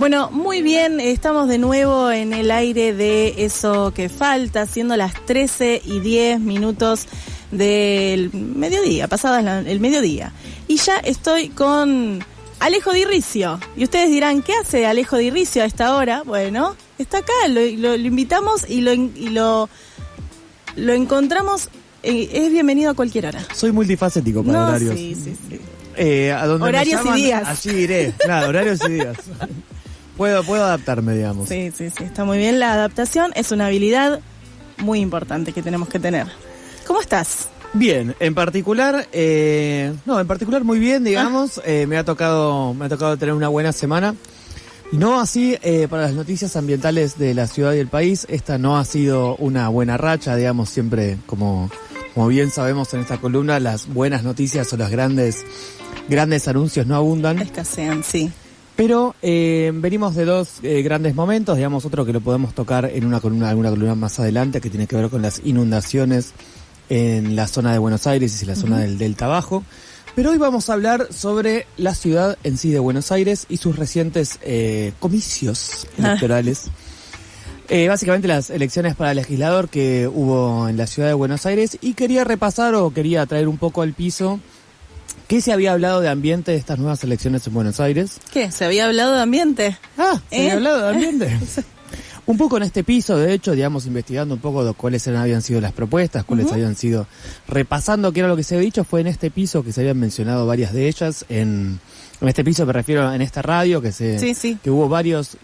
Bueno, muy bien, estamos de nuevo en el aire de Eso que Falta, siendo las 13:10 del mediodía, pasadas el mediodía. Y ya estoy con Alejo Di Riccio. Y ustedes dirán, ¿qué hace Alejo Di Riccio a esta hora? Bueno, está acá, lo invitamos y lo encontramos, es bienvenido a cualquier hora. Soy multifacético para horarios. Sí. A donde horarios me llaman, y días. Allí iré, claro, horarios y días. Puedo adaptarme, digamos. Sí, está muy bien. La adaptación es una habilidad muy importante que tenemos que tener. ¿Cómo estás? Bien, en particular muy bien, digamos. Me ha tocado tener una buena semana. No así para las noticias ambientales de la ciudad y el país. Esta no ha sido una buena racha, digamos, siempre como bien sabemos en esta columna, las buenas noticias o los grandes anuncios no abundan. Escasean, sí. Pero venimos de dos grandes momentos, digamos, otro que lo podemos tocar en alguna columna más adelante, que tiene que ver con las inundaciones en la zona de Buenos Aires y la zona del Delta Bajo. Pero hoy vamos a hablar sobre la ciudad en sí de Buenos Aires y sus recientes comicios electorales. Básicamente las elecciones para legislador que hubo en la ciudad de Buenos Aires, y quería traer un poco al piso ¿qué se había hablado de ambiente de estas nuevas elecciones en Buenos Aires? ¿Qué? ¿Se había hablado de ambiente? ¿Se había hablado de ambiente? Un poco en este piso, de hecho, digamos, investigando un poco de cuáles habían sido las propuestas, cuáles habían sido, repasando qué era lo que se había dicho, fue en este piso que se habían mencionado varias de ellas, en este piso me refiero en esta radio, que hubo varias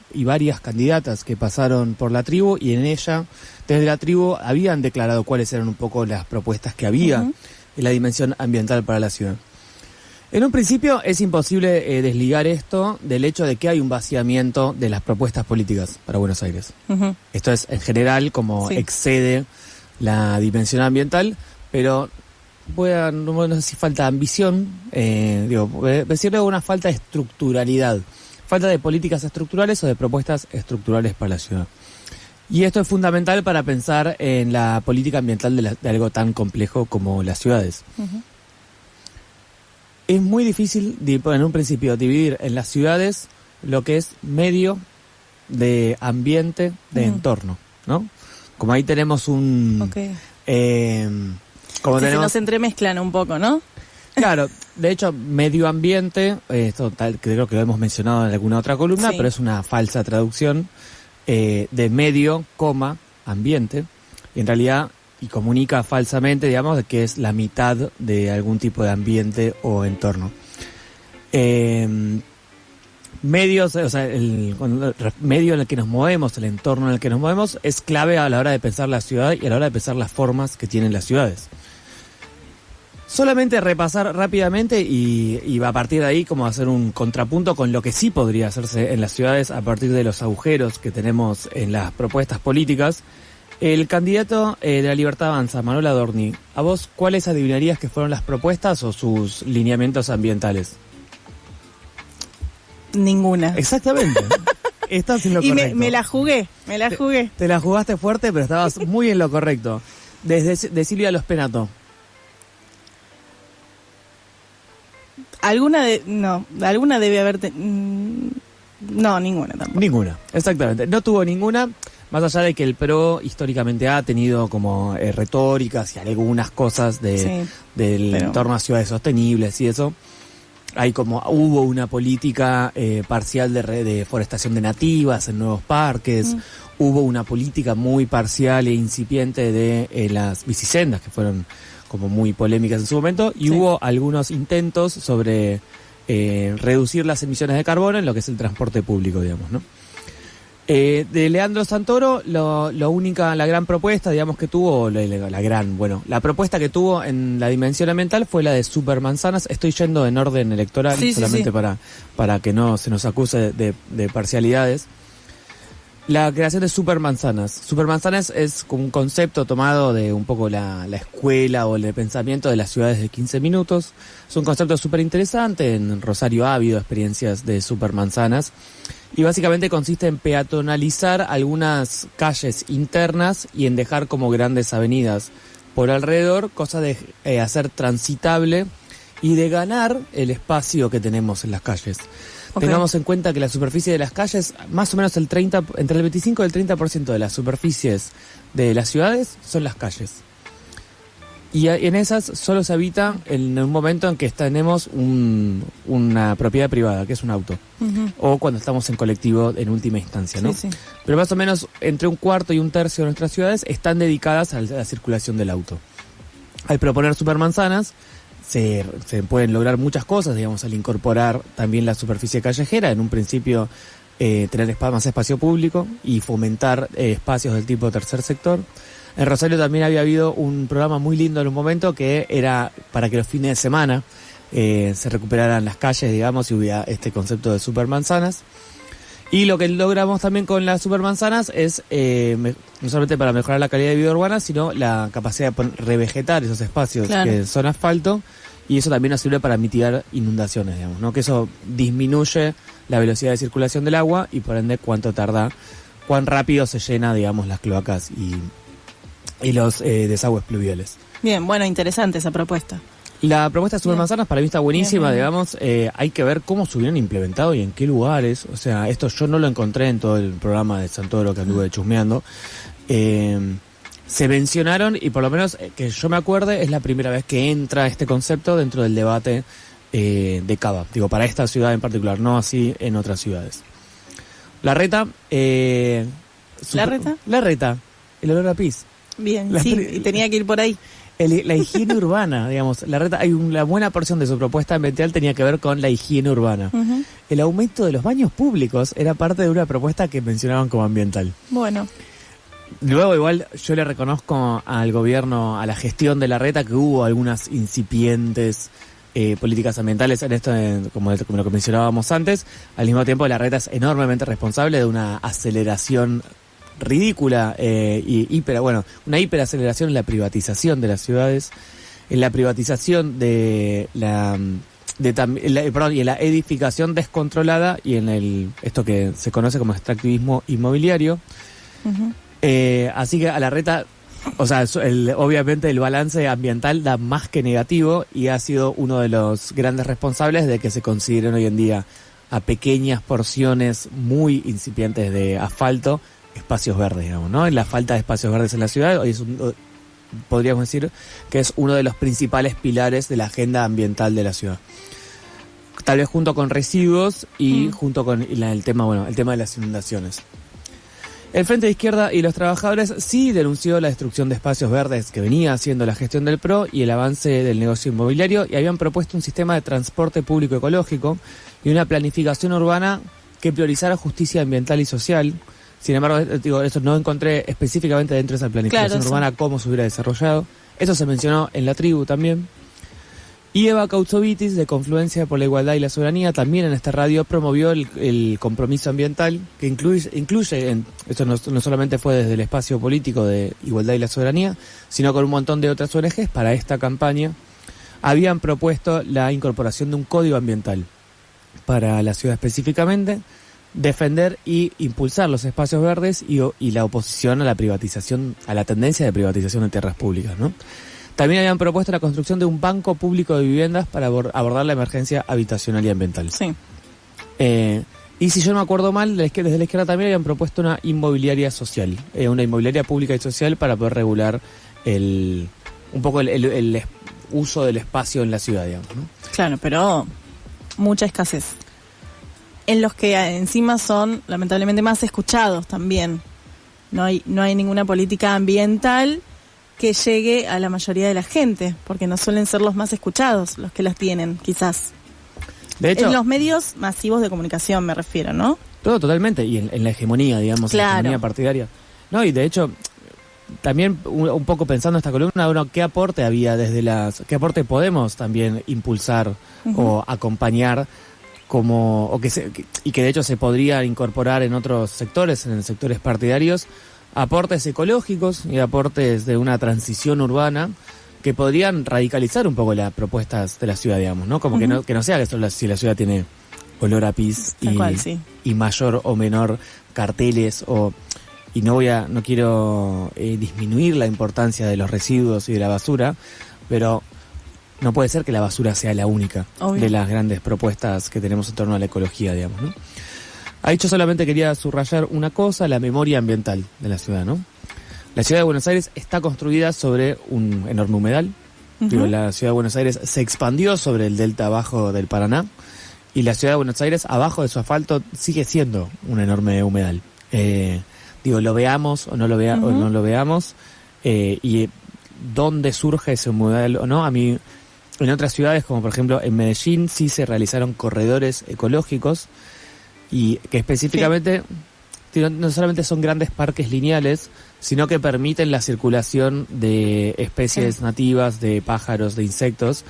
candidatas que pasaron por la tribu, y en ella, desde la tribu, habían declarado cuáles eran un poco las propuestas que había en la dimensión ambiental para la ciudad. En un principio es imposible desligar esto del hecho de que hay un vaciamiento de las propuestas políticas para Buenos Aires. Esto es en general como excede la dimensión ambiental, pero no sé si falta ambición, decirle una falta de estructuralidad, falta de políticas estructurales o de propuestas estructurales para la ciudad. Y esto es fundamental para pensar en la política ambiental de algo tan complejo como las ciudades. Es muy difícil, en un principio, dividir en las ciudades lo que es medio de ambiente, de entorno, ¿no? Como ahí tenemos un... se nos entremezclan un poco, ¿no? Claro, de hecho, medio ambiente, esto creo que lo hemos mencionado en alguna otra columna, pero es una falsa traducción de medio, ambiente, y en realidad... y comunica falsamente, digamos, de que es la mitad de algún tipo de ambiente o entorno. Medios, o sea, el medio en el que nos movemos, el entorno en el que nos movemos, es clave a la hora de pensar la ciudad y a la hora de pensar las formas que tienen las ciudades. Solamente repasar rápidamente y a partir de ahí como hacer un contrapunto con lo que sí podría hacerse en las ciudades a partir de los agujeros que tenemos en las propuestas políticas. El candidato de la Libertad Avanza, Manuel Adorni, ¿a vos cuáles adivinarías que fueron las propuestas o sus lineamientos ambientales? Ninguna. Exactamente. Estás en lo correcto. Y me la jugué. Te la jugaste fuerte, pero estabas muy en lo correcto. De Silvia Los Penato. Alguna debe haber... No, ninguna tampoco. Ninguna, exactamente. No tuvo ninguna... Más allá de que el PRO históricamente ha tenido como retóricas y algunas cosas del entorno a ciudades sostenibles y eso, hubo una política parcial de deforestación de nativas en nuevos parques, hubo una política muy parcial e incipiente de las bicisendas que fueron como muy polémicas en su momento, y hubo algunos intentos sobre reducir las emisiones de carbono en lo que es el transporte público, digamos, ¿no? De Leandro Santoro, la gran propuesta, digamos, que tuvo, la propuesta que tuvo en la dimensión ambiental fue la de supermanzanas. Estoy yendo en orden electoral, solamente para que no se nos acuse de parcialidades. La creación de supermanzanas. Supermanzanas es como un concepto tomado de un poco la escuela o el pensamiento de las ciudades de 15 minutos. Es un concepto súper interesante. En Rosario ha habido experiencias de supermanzanas. Y básicamente consiste en peatonalizar algunas calles internas y en dejar como grandes avenidas por alrededor, cosa de hacer transitable y de ganar el espacio que tenemos en las calles. Okay. Tengamos en cuenta que la superficie de las calles, más o menos entre el 25 y el 30% de las superficies de las ciudades son las calles. Y en esas solo se habita en un momento en que tenemos una propiedad privada, que es un auto. Uh-huh. O cuando estamos en colectivo en última instancia, ¿no? Sí, sí. Pero más o menos entre un cuarto y un tercio de nuestras ciudades están dedicadas a la circulación del auto. Al proponer supermanzanas, se pueden lograr muchas cosas, digamos, al incorporar también la superficie callejera. En un principio, tener más espacio público y fomentar espacios del tipo tercer sector. En Rosario también había habido un programa muy lindo en un momento que era para que los fines de semana se recuperaran las calles, digamos, y hubiera este concepto de supermanzanas. Y lo que logramos también con las supermanzanas es no solamente para mejorar la calidad de vida urbana, sino la capacidad de revegetar esos espacios que son asfalto, y eso también nos sirve para mitigar inundaciones, digamos, ¿no? Que eso disminuye la velocidad de circulación del agua y por ende cuán rápido se llena, digamos, las cloacas y los desagües pluviales. Bien, bueno, interesante esa propuesta. La propuesta de supermanzanas para mí está buenísima, bien. Digamos, hay que ver cómo se hubieran implementado y en qué lugares. O sea, esto yo no lo encontré en todo el programa de Santoro que anduve chusmeando. Se mencionaron, y por lo menos que yo me acuerde, es la primera vez que entra este concepto dentro del debate de Cava. Digo, para esta ciudad en particular, no así en otras ciudades. Larreta. Larreta, el olor a pis. Bien, sí, y tenía que ir por ahí. La higiene urbana, digamos, la buena porción de su propuesta ambiental tenía que ver con la higiene urbana. Uh-huh. El aumento de los baños públicos era parte de una propuesta que mencionaban como ambiental. Bueno. Luego igual yo le reconozco al gobierno, a la gestión de Larreta, que hubo algunas incipientes políticas ambientales en esto, como lo que mencionábamos antes. Al mismo tiempo Larreta es enormemente responsable de una aceleración ridícula una hiperaceleración en la privatización de las ciudades, en la privatización y en la edificación descontrolada y en esto que se conoce como extractivismo inmobiliario. Uh-huh. Así que a Larreta, o sea, obviamente el balance ambiental da más que negativo y ha sido uno de los grandes responsables de que se consideren hoy en día a pequeñas porciones muy incipientes de asfalto espacios verdes, digamos, ¿no? La falta de espacios verdes en la ciudad hoy podríamos decir que es uno de los principales pilares de la agenda ambiental de la ciudad. Tal vez junto con residuos y junto con el tema de las inundaciones. El Frente de Izquierda y los Trabajadores sí denunció la destrucción de espacios verdes que venía haciendo la gestión del PRO y el avance del negocio inmobiliario, y habían propuesto un sistema de transporte público ecológico y una planificación urbana que priorizara justicia ambiental y social. Sin embargo, eso no encontré específicamente dentro de esa planificación urbana cómo se hubiera desarrollado. Eso se mencionó en La Tribu también. Y Eva Kautsovitis, de Confluencia por la Igualdad y la Soberanía, también en esta radio promovió el compromiso ambiental, que incluye esto no solamente fue desde el espacio político de Igualdad y la Soberanía, sino con un montón de otras ONGs para esta campaña. Habían propuesto la incorporación de un código ambiental para la ciudad específicamente, defender y impulsar los espacios verdes y la oposición a la privatización, a la tendencia de privatización de tierras públicas, ¿no? También habían propuesto la construcción de un banco público de viviendas para abordar la emergencia habitacional y ambiental. Sí. Y si yo no me acuerdo mal, desde la izquierda también habían propuesto una inmobiliaria social, una inmobiliaria pública y social para poder regular un poco el uso del espacio en la ciudad, digamos, ¿no? Claro, pero mucha escasez. En los que encima son lamentablemente más escuchados también. No hay ninguna política ambiental que llegue a la mayoría de la gente, porque no suelen ser los más escuchados los que las tienen, quizás. De hecho, en los medios masivos de comunicación me refiero, ¿no? Todo totalmente, y en la hegemonía, digamos, claro. En la hegemonía partidaria. No, y de hecho, también un poco pensando en esta columna, ¿qué aporte había qué aporte podemos también impulsar o acompañar y que de hecho se podría incorporar en otros sectores, en sectores partidarios, aportes ecológicos y aportes de una transición urbana que podrían radicalizar un poco las propuestas de la ciudad, digamos, ¿no? Como que no sea que si la ciudad tiene olor a pis y mayor o menor carteles y no quiero disminuir la importancia de los residuos y de la basura, pero no puede ser que la basura sea la única Obvio. de las grandes propuestas que tenemos en torno a la ecología, digamos, ¿no? Ahí yo solamente quería subrayar una cosa, la memoria ambiental de la ciudad, ¿no? La ciudad de Buenos Aires está construida sobre un enorme humedal. Digo, la ciudad de Buenos Aires se expandió sobre el delta bajo del Paraná y la ciudad de Buenos Aires, abajo de su asfalto, sigue siendo un enorme humedal. Lo veamos o no lo, o no lo veamos, y dónde surge ese humedal o no. A mí, en otras ciudades, como por ejemplo en Medellín, sí se realizaron corredores ecológicos y que específicamente no solamente son grandes parques lineales, sino que permiten la circulación de especies nativas, de pájaros, de insectos,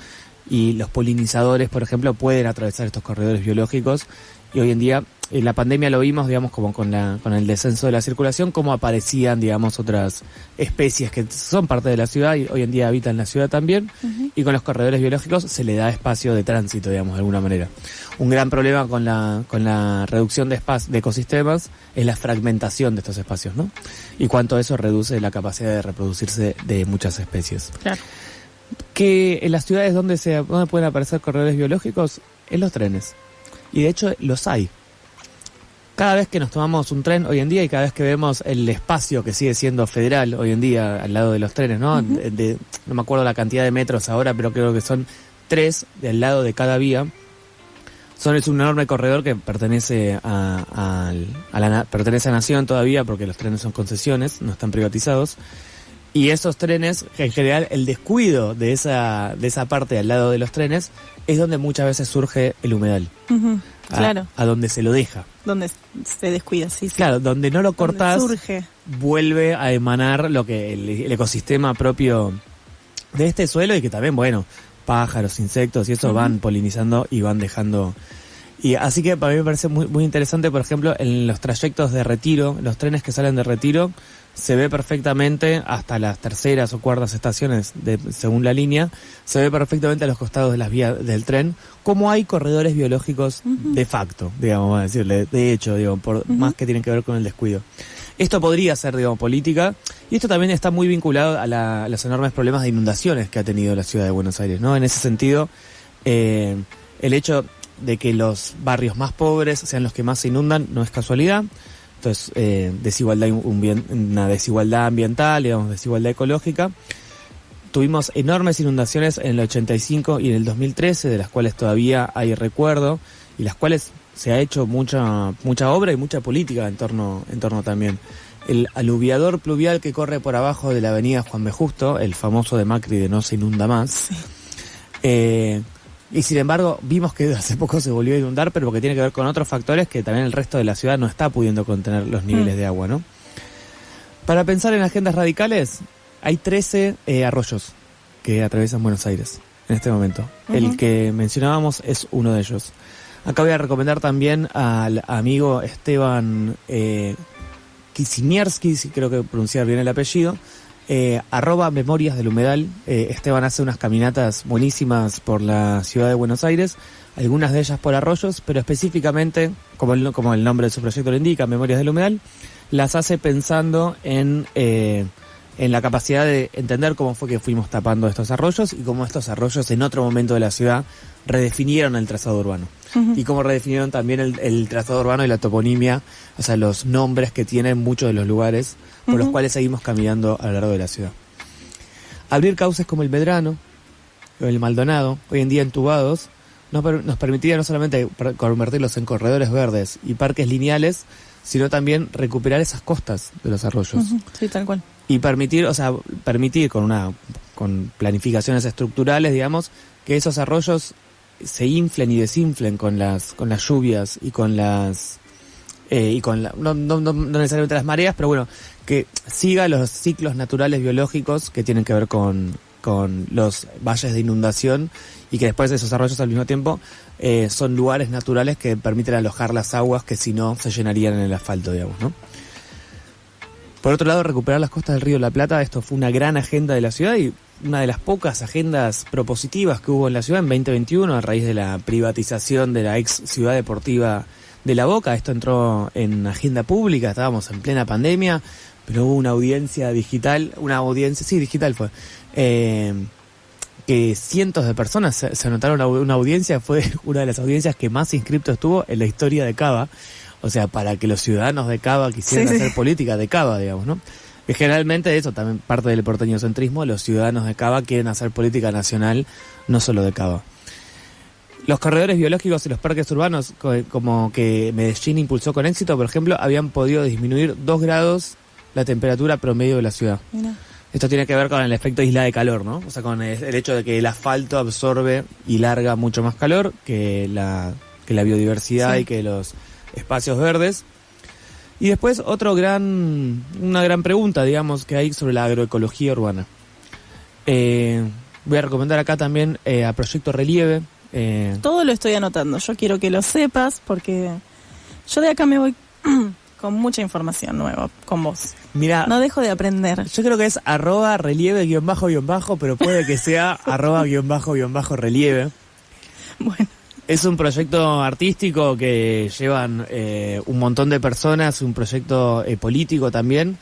y los polinizadores, por ejemplo, pueden atravesar estos corredores biológicos. Y hoy en día, en la pandemia lo vimos, digamos, como con el descenso de la circulación, cómo aparecían, digamos, otras especies que son parte de la ciudad y hoy en día habitan la ciudad también, y con los corredores biológicos se le da espacio de tránsito, digamos, de alguna manera. Un gran problema con la reducción de ecosistemas es la fragmentación de estos espacios, ¿no? Y cuánto eso reduce la capacidad de reproducirse de muchas especies. Claro. Que en las ciudades donde pueden aparecer corredores biológicos, en los trenes. Y de hecho los hay. Cada vez que nos tomamos un tren hoy en día y cada vez que vemos el espacio que sigue siendo federal hoy en día al lado de los trenes, ¿no? No me acuerdo la cantidad de metros ahora, pero creo que son 3 al lado de cada vía. Es un enorme corredor que pertenece pertenece a Nación todavía, porque los trenes son concesiones, no están privatizados. Y esos trenes, en general, el descuido de esa parte al lado de los trenes es donde muchas veces surge el humedal. Claro. A donde se lo deja. Donde se descuida, sí. Claro, donde no lo cortás, surge. Vuelve a emanar lo que el ecosistema propio de este suelo, y que también, bueno, pájaros, insectos y eso van polinizando y van dejando. Y así que para mí me parece muy, muy interesante, por ejemplo, en los trayectos de Retiro, los trenes que salen de Retiro, se ve perfectamente hasta las terceras o cuartas estaciones según la línea, se ve perfectamente a los costados de las vías del tren cómo hay corredores biológicos de facto, digamos, vamos a decirle, de hecho, digo, por más que tienen que ver con el descuido. Esto podría ser, digamos, política, y esto también está muy vinculado a los enormes problemas de inundaciones que ha tenido la ciudad de Buenos Aires, ¿no? En ese sentido, el hecho de que los barrios más pobres sean los que más se inundan no es casualidad. Entonces, una desigualdad ambiental, digamos, desigualdad ecológica. Tuvimos enormes inundaciones en el 85 y en el 2013, de las cuales todavía hay recuerdo, y las cuales se ha hecho mucha obra y mucha política en torno también. El aluviador pluvial que corre por abajo de la avenida Juan B. Justo, el famoso de Macri de no se inunda más. Sí. Y sin embargo, vimos que hace poco se volvió a inundar, pero porque tiene que ver con otros factores que también el resto de la ciudad no está pudiendo contener los niveles de agua, ¿no? Para pensar en agendas radicales, hay 13 arroyos que atraviesan Buenos Aires en este momento. El que mencionábamos es uno de ellos. Acá voy a recomendar también al amigo Esteban Kisimierski, si creo que pronunciar bien el apellido, @Memorias del Humedal. Esteban hace unas caminatas buenísimas por la ciudad de Buenos Aires, algunas de ellas por arroyos, pero específicamente, como el nombre de su proyecto lo indica, Memorias del Humedal, las hace pensando en la capacidad de entender cómo fue que fuimos tapando estos arroyos y cómo estos arroyos en otro momento de la ciudad redefinieron el trazado urbano. Y cómo redefinieron también el trazado urbano y la toponimia, o sea, los nombres que tienen muchos de los lugares por los cuales seguimos caminando a lo largo de la ciudad. Abrir cauces como el Medrano o el Maldonado, hoy en día entubados, nos permitiría no solamente convertirlos en corredores verdes y parques lineales, sino también recuperar esas costas de los arroyos. Sí, tal cual. Y permitir con planificaciones estructurales, digamos, que esos arroyos se inflen y desinflen con las lluvias y con las no necesariamente las mareas, pero bueno, que siga los ciclos naturales biológicos que tienen que ver con los valles de inundación, y que después esos arroyos al mismo tiempo son lugares naturales que permiten alojar las aguas que si no se llenarían en el asfalto, digamos, ¿no? Por otro lado, recuperar las costas del río de la Plata. Esto fue una gran agenda de la ciudad y una de las pocas agendas propositivas que hubo en la ciudad en 2021 a raíz de la privatización de la ex ciudad deportiva de La Boca. Esto entró en agenda pública, estábamos en plena pandemia, pero hubo una audiencia digital, digital fue, que cientos de personas se anotaron a una audiencia. Fue una de las audiencias que más inscriptos tuvo en la historia de Cava. O sea, para que los ciudadanos de Cava quisieran hacer política de Cava, digamos, ¿no? Que generalmente eso también parte del porteñocentrismo. Los ciudadanos de Cava quieren hacer política nacional, no solo de Cava. Los corredores biológicos y los parques urbanos, como que Medellín impulsó con éxito, por ejemplo, habían podido disminuir 2 grados la temperatura promedio de la ciudad. Mira. Esto tiene que ver con el efecto isla de calor, ¿no? O sea, con el hecho de que el asfalto absorbe y larga mucho más calor que la biodiversidad y que los espacios verdes. Y después una gran pregunta, digamos, que hay sobre la agroecología urbana. Voy a recomendar acá también a Proyecto Relieve. Todo lo estoy anotando, yo quiero que lo sepas porque yo de acá me voy con mucha información nueva con vos. Mira, no dejo de aprender. Yo creo que es @relieve__, pero puede que sea @_relieve. Bueno. Es un proyecto artístico que llevan un montón de personas, un proyecto político también,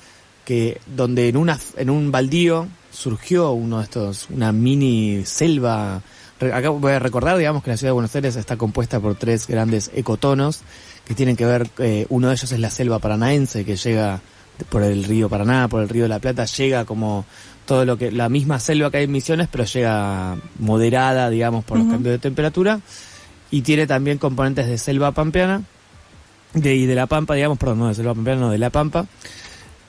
donde en un baldío surgió una mini selva. Acá voy a recordar, digamos, que la ciudad de Buenos Aires está compuesta por 3 grandes ecotonos que tienen que ver, uno de ellos es la selva paranaense, que llega por el río Paraná, por el río de la Plata, llega como todo la misma selva que hay en Misiones, pero llega moderada, digamos, por los cambios de temperatura, y tiene también componentes de selva pampeana, y de la Pampa, digamos, perdón, no de selva pampeana, no, de la Pampa.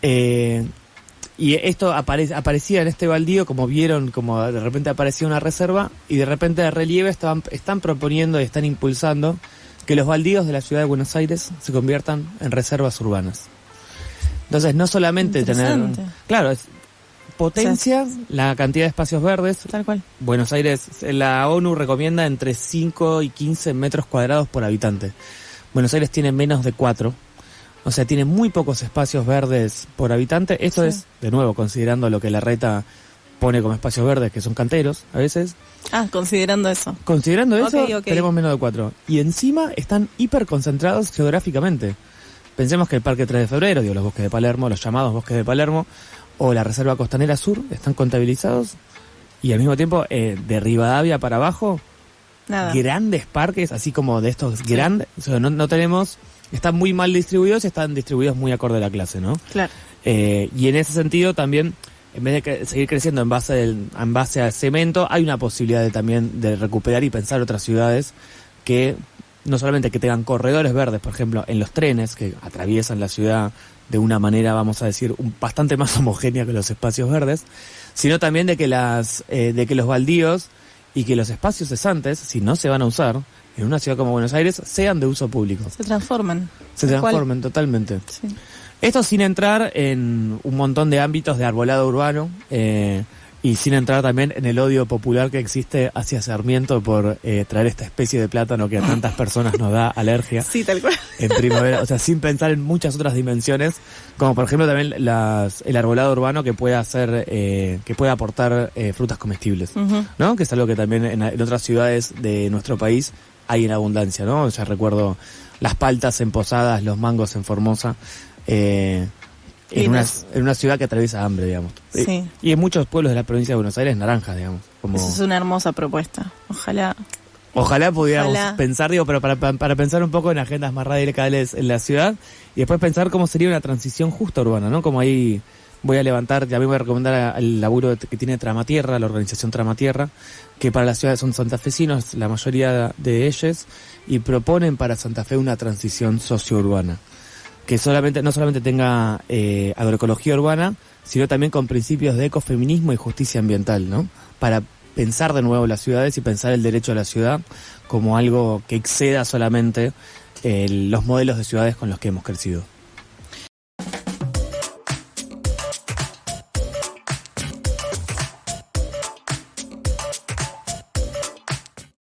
Y esto aparecía en este baldío, como vieron, como de repente aparecía una reserva, y de repente de Relieve están proponiendo y están impulsando que los baldíos de la ciudad de Buenos Aires se conviertan en reservas urbanas. Entonces, no solamente tener... Claro, potencia la cantidad de espacios verdes. Tal cual. Buenos Aires, la ONU recomienda entre 5 y 15 metros cuadrados por habitante. Buenos Aires tiene menos de 4. O sea, tiene muy pocos espacios verdes por habitante. Esto es, de nuevo, considerando lo que Larreta pone como espacios verdes, que son canteros, a veces. Considerando eso. Considerando eso, tenemos menos de 4. Y encima están hiperconcentrados geográficamente. Pensemos que el Parque 3 de Febrero, los bosques de Palermo, los llamados bosques de Palermo, o la Reserva Costanera Sur, están contabilizados. Y al mismo tiempo, de Rivadavia para abajo, grandes parques, así como de estos grandes. O sea, no tenemos... Están muy mal distribuidos y están distribuidos muy acorde a la clase, ¿no? Claro. Y en ese sentido también, en vez de seguir creciendo en base al cemento, hay una posibilidad también de recuperar y pensar otras ciudades que no solamente que tengan corredores verdes, por ejemplo, en los trenes que atraviesan la ciudad de una manera, vamos a decir, bastante más homogénea que los espacios verdes, sino también de que los baldíos y que los espacios cesantes, si no se van a usar en una ciudad como Buenos Aires, sean de uso público. Se transforman. Totalmente. Sí. Esto sin entrar en un montón de ámbitos de arbolado urbano y sin entrar también en el odio popular que existe hacia Sarmiento por traer esta especie de plátano que a tantas personas nos da alergia. Sí, tal cual. En primavera, o sea, sin pensar en muchas otras dimensiones, como por ejemplo también el arbolado urbano que puede aportar frutas comestibles, ¿no? Que es algo que también en otras ciudades de nuestro país hay en abundancia, ¿no? O sea, recuerdo las paltas en Posadas, los mangos en Formosa, en una ciudad que atraviesa hambre, digamos. Sí. Y en muchos pueblos de la provincia de Buenos Aires, naranjas, digamos. Eso es una hermosa propuesta. Ojalá pudiéramos pensar, pero para pensar un poco en agendas más radicales en la ciudad y después pensar cómo sería una transición justa urbana, ¿no? Como ahí voy a levantar, ya me voy a recomendar al laburo que tiene Tramatierra, la organización Tramatierra, que para las ciudades son santafesinos, la mayoría de ellos, y proponen para Santa Fe una transición socio-urbana, que no solamente tenga agroecología urbana, sino también con principios de ecofeminismo y justicia ambiental, ¿no? Para pensar de nuevo las ciudades y pensar el derecho a la ciudad como algo que exceda solamente los modelos de ciudades con los que hemos crecido.